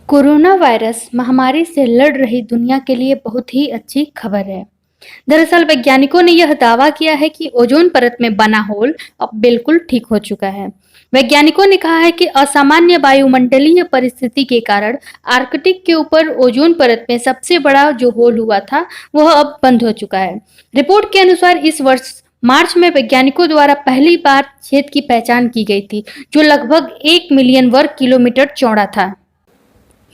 Corona virus महामारी से लड़ रही दुनिया के लिए बहुत ही अच्छी खबर है। दरअसल वैज्ञानिकों ने यह दावा किया है कि ओजोन परत में बना होल अब बिल्कुल ठीक हो चुका है। वैज्ञानिकों ने कहा है कि असामान्य वायुमंडलीय परिस्थिति के कारण आर्कटिक के ऊपर ओजोन परत में सबसे बड़ा जो होल हुआ था वह अब बंद हो चुका है। रिपोर्ट के अनुसार इस वर्ष मार्च में वैज्ञानिकों द्वारा पहली बार क्षेत्र की पहचान की गई थी, जो लगभग 1 मिलियन वर्ग किलोमीटर चौड़ा था।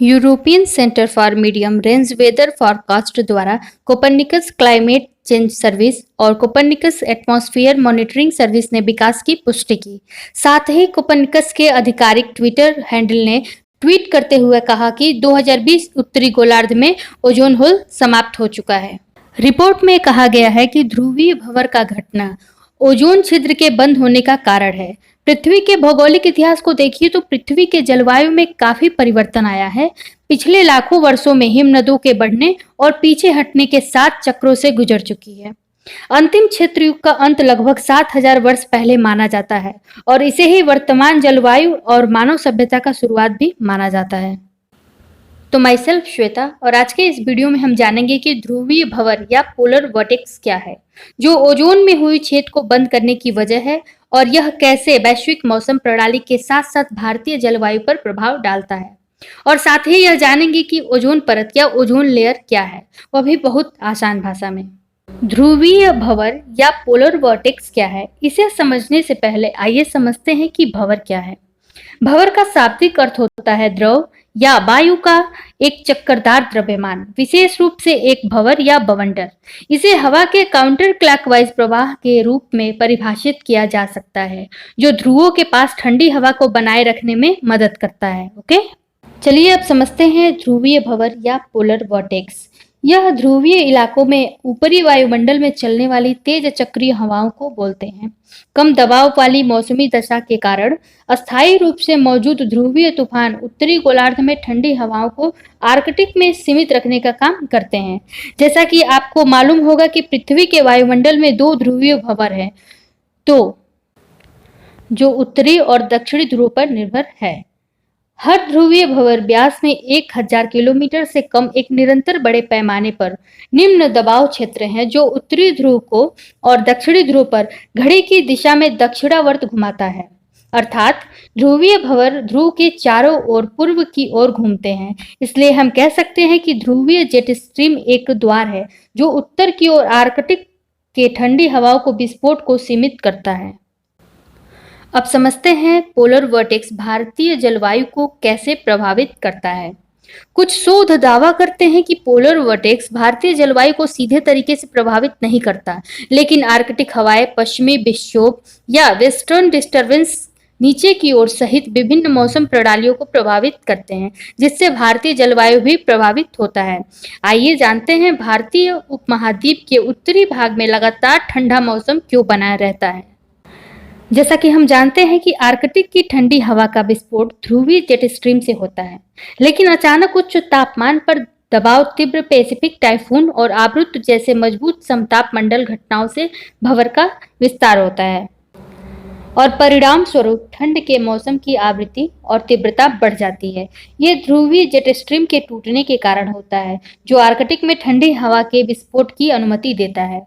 European centre for medium range weather forecast द्वारा कोपर्निकस क्लाइमेट चेंज सर्विस और कोपर्निकस एटमॉस्फेयर मॉनिटरिंग सर्विस ने विकास की पुष्टि की। साथ ही कोपर्निकस के आधिकारिक ट्विटर हैंडल ने ट्वीट करते हुए कहा कि 2020 उत्तरी गोलार्ध में ओजोन होल समाप्त हो चुका है। रिपोर्ट में कहा गया है कि ध्रुवीय भंवर का घटना ओजोन छिद्र के बंद होने का कारण है। पृथ्वी के भौगोलिक इतिहास को देखिए तो पृथ्वी के जलवायु में काफी परिवर्तन आया है। पिछले लाखों वर्षों में हिमनदों के बढ़ने और पीछे हटने के 7 चक्रों से गुजर चुकी है। अंतिम क्षेत्र युग का अंत लगभग 7000 वर्ष पहले माना जाता है और इसे ही वर्तमान जलवायु और मानव सभ्यता का शुरुआत भी माना जाता है। तो माई सेल्फ श्वेता, और आज के इस वीडियो में हम जानेंगे कि ध्रुवीय भंवर या पोलर वर्टेक्स क्या है, जो ओजोन में हुई छेद को बंद करने की वजह है और यह कैसे वैश्विक मौसम प्रणाली के साथ साथ भारतीय जलवायु पर प्रभाव डालता है। और साथ ही यह जानेंगे कि ओजोन परत या ओजोन लेयर क्या है, वह भी बहुत आसान भाषा में। ध्रुवीय भंवर या पोलर वर्टेक्स क्या है, इसे समझने से पहले आइए समझते हैं कि भंवर क्या है। भंवर का शाब्दिक अर्थ होता है द्रव या वायु का एक चक्करदार द्रव्यमान, विशेष रूप से एक भंवर या बवंडर। इसे हवा के काउंटर क्लॉकवाइज प्रवाह के रूप में परिभाषित किया जा सकता है, जो ध्रुवों के पास ठंडी हवा को बनाए रखने में मदद करता है। ओके, चलिए अब समझते हैं ध्रुवीय भंवर या पोलर वर्टेक्स। यह ध्रुवीय इलाकों में ऊपरी वायुमंडल में चलने वाली तेज चक्रीय हवाओं को बोलते हैं। कम दबाव वाली मौसमी दशा के कारण अस्थायी रूप से मौजूद ध्रुवीय तूफान उत्तरी गोलार्ध में ठंडी हवाओं को आर्कटिक में सीमित रखने का काम करते हैं। जैसा कि आपको मालूम होगा कि पृथ्वी के वायुमंडल में 2 ध्रुवीय भंवर हैं, तो जो उत्तरी और दक्षिणी ध्रुव पर निर्भर है। हर ध्रुवीय भंवर व्यास में 1000 किलोमीटर से कम एक निरंतर बड़े पैमाने पर निम्न दबाव क्षेत्र है, जो उत्तरी ध्रुव को और दक्षिणी ध्रुव पर घड़ी की दिशा में दक्षिणावर्त घुमाता है। अर्थात ध्रुवीय भंवर ध्रुव के चारों ओर पूर्व की ओर घूमते हैं। इसलिए हम कह सकते हैं कि ध्रुवीय जेट स्ट्रीम एक द्वार है जो उत्तर की ओर आर्कटिक के ठंडी हवाओं को विस्फोट को सीमित करता है। अब समझते हैं पोलर वर्टेक्स भारतीय जलवायु को कैसे प्रभावित करता है। कुछ शोध दावा करते हैं कि पोलर वर्टेक्स भारतीय जलवायु को सीधे तरीके से प्रभावित नहीं करता, लेकिन आर्कटिक हवाएं, पश्चिमी विक्षोभ या वेस्टर्न डिस्टर्बेंस नीचे की ओर सहित विभिन्न मौसम प्रणालियों को प्रभावित करते हैं, जिससे भारतीय जलवायु भी प्रभावित होता है। आइए जानते हैं भारतीय उपमहाद्वीप के उत्तरी भाग में लगातार ठंडा मौसम क्यों बना रहता है। जैसा कि हम जानते हैं कि आर्कटिक की ठंडी हवा का विस्फोट ध्रुवीय जेट स्ट्रीम से होता है, लेकिन अचानक उच्च तापमान पर दबाव, तीव्र पैसिफिक टाइफून और आवृत्त जैसे मजबूत समताप मंडल घटनाओं से भंवर का विस्तार होता है और परिणाम स्वरूप ठंड के मौसम की आवृत्ति और तीव्रता बढ़ जाती है। ये ध्रुवीय जेट स्ट्रीम के टूटने के कारण होता है, जो आर्कटिक में ठंडी हवा के विस्फोट की अनुमति देता है,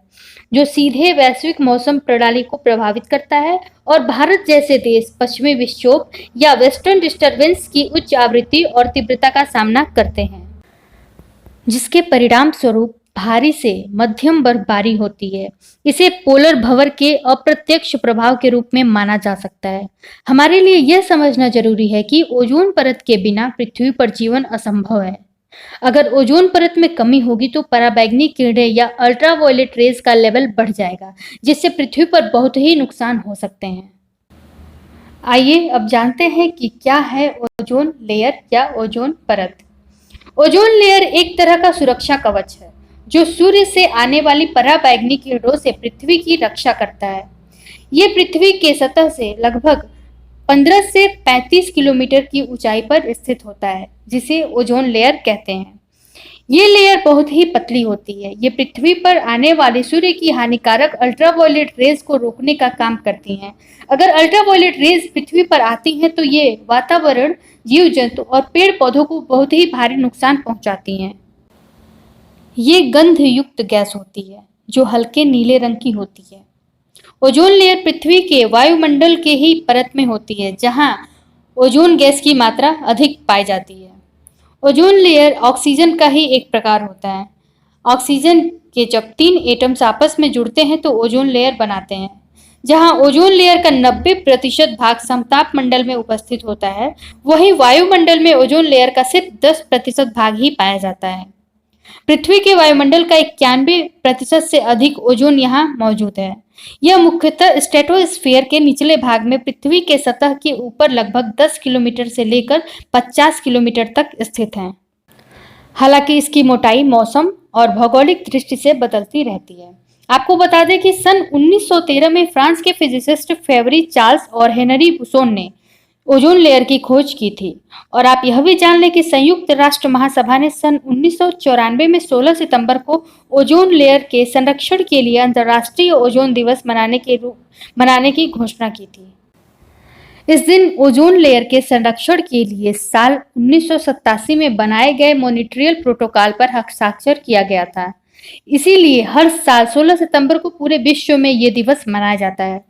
जो सीधे वैश्विक मौसम प्रणाली को प्रभावित करता है और भारत जैसे देश पश्चिमी विक्षोभ या वेस्टर्न डिस्टर्बेंस की उच्च आवृत्ति और तीव्रता का सामना करते हैं, जिसके परिणाम स्वरूप भारी से मध्यम बर्फबारी होती है। इसे पोलर भंवर के अप्रत्यक्ष प्रभाव के रूप में माना जा सकता है। हमारे लिए यह समझना जरूरी है कि ओजोन परत के बिना पृथ्वी पर जीवन असंभव है। अगर ओजोन परत में कमी होगी तो पराबैंगनी किरणें या अल्ट्रावायलेट रेज का लेवल बढ़ जाएगा, जिससे पृथ्वी पर बहुत ही नुकसान हो सकते हैं। आइए अब जानते हैं कि क्या है ओजोन लेयर या ओजोन परत। ओजोन लेयर एक तरह का सुरक्षा कवच है, जो सूर्य से आने वाली पराबैंगनी किरणों से पृथ्वी की रक्षा करता है। ये पृथ्वी के सतह से लगभग 15 से 35 किलोमीटर की ऊंचाई पर स्थित होता है, जिसे ओजोन लेयर कहते हैं। ये लेयर बहुत ही पतली होती है। ये पृथ्वी पर आने वाले सूर्य की हानिकारक अल्ट्रावायलेट रेज को रोकने का काम करती हैं। अगर अल्ट्रावायलेट रेज पृथ्वी पर आती हैं तो ये वातावरण, जीव जंतु और पेड़ पौधों को बहुत ही भारी नुकसान पहुंचाती हैं। ये गंध युक्त गैस होती है जो हल्के नीले रंग की होती है। ओजोन लेयर पृथ्वी के वायुमंडल के ही परत में होती है जहां ओजोन गैस की मात्रा अधिक पाई जाती है। ओजोन लेयर ऑक्सीजन का ही एक प्रकार होता है। ऑक्सीजन के जब 3 एटम्स आपस में जुड़ते हैं तो ओजोन लेयर बनाते हैं। जहां ओजोन लेयर का 90% भाग समताप मंडल में उपस्थित होता है, वहीं वायुमंडल में ओजोन लेयर का सिर्फ 10% भाग ही पाया जाता है। पृथ्वी के वायुमंडल का 91% से अधिक ओजोन यहाँ मौजूद है। यह मुख्यतः स्ट्रेटोस्फीयर के निचले भाग में पृथ्वी के सतह के ऊपर लगभग 10 किलोमीटर से लेकर 50 किलोमीटर तक स्थित है। हालांकि इसकी मोटाई मौसम और भौगोलिक दृष्टि से बदलती रहती है। आपको बता दें कि सन 1913 में फ्रांस के फिजिसिस्ट फेवरी चार्ल्स और हेनरी बुसोन ने ओजोन लेयर की खोज की थी। और आप यह भी जान लें कि संयुक्त राष्ट्र महासभा ने सन 1994 में 16 सितंबर को ओजोन लेयर के संरक्षण के लिए अंतर्राष्ट्रीय ओजोन दिवस मनाने की घोषणा की थी। इस दिन ओजोन लेयर के संरक्षण के लिए साल 1987 में बनाए गए मॉन्ट्रियल प्रोटोकॉल पर हस्ताक्षर किया गया था। इसीलिए हर साल 16 सितंबर को पूरे विश्व में ये दिवस मनाया जाता है।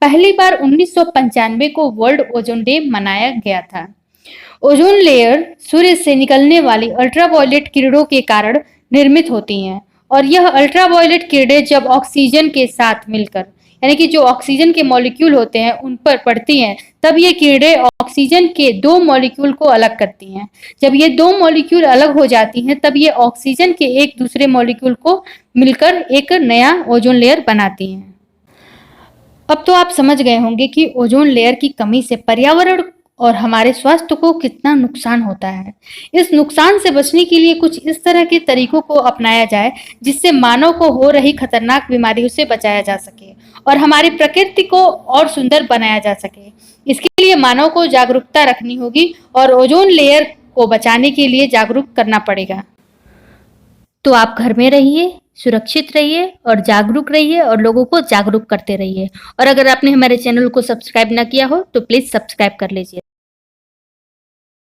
पहली बार 1995 को वर्ल्ड ओजोन डे मनाया गया था। ओजोन लेयर सूर्य से निकलने वाली अल्ट्रावायलेट किरणों के कारण निर्मित होती हैं और यह अल्ट्रावायलेट किरणें जब ऑक्सीजन के साथ मिलकर, यानी कि जो ऑक्सीजन के मॉलिक्यूल होते हैं उन पर पड़ती हैं, तब ये किरणें ऑक्सीजन के 2 मॉलिक्यूल को अलग करती हैं। जब ये 2 मॉलिक्यूल अलग हो जाती हैं तब ये ऑक्सीजन के एक दूसरे मॉलिक्यूल को मिलकर एक नया ओजोन लेयर बनाती हैं। अब तो आप समझ गए होंगे कि ओजोन लेयर की कमी से पर्यावरण और हमारे स्वास्थ्य को कितना नुकसान होता है। इस नुकसान से बचने के लिए कुछ इस तरह के तरीकों को अपनाया जाए जिससे मानव को हो रही खतरनाक बीमारियों से बचाया जा सके और हमारी प्रकृति को और सुंदर बनाया जा सके। इसके लिए मानव को जागरूकता रखनी होगी और ओजोन लेयर को बचाने के लिए जागरूक करना पड़ेगा। तो आप घर में रहिए, सुरक्षित रहिए और जागरूक रहिए और लोगों को जागरूक करते रहिए। और अगर आपने हमारे चैनल को सब्सक्राइब ना किया हो तो प्लीज सब्सक्राइब कर लीजिए।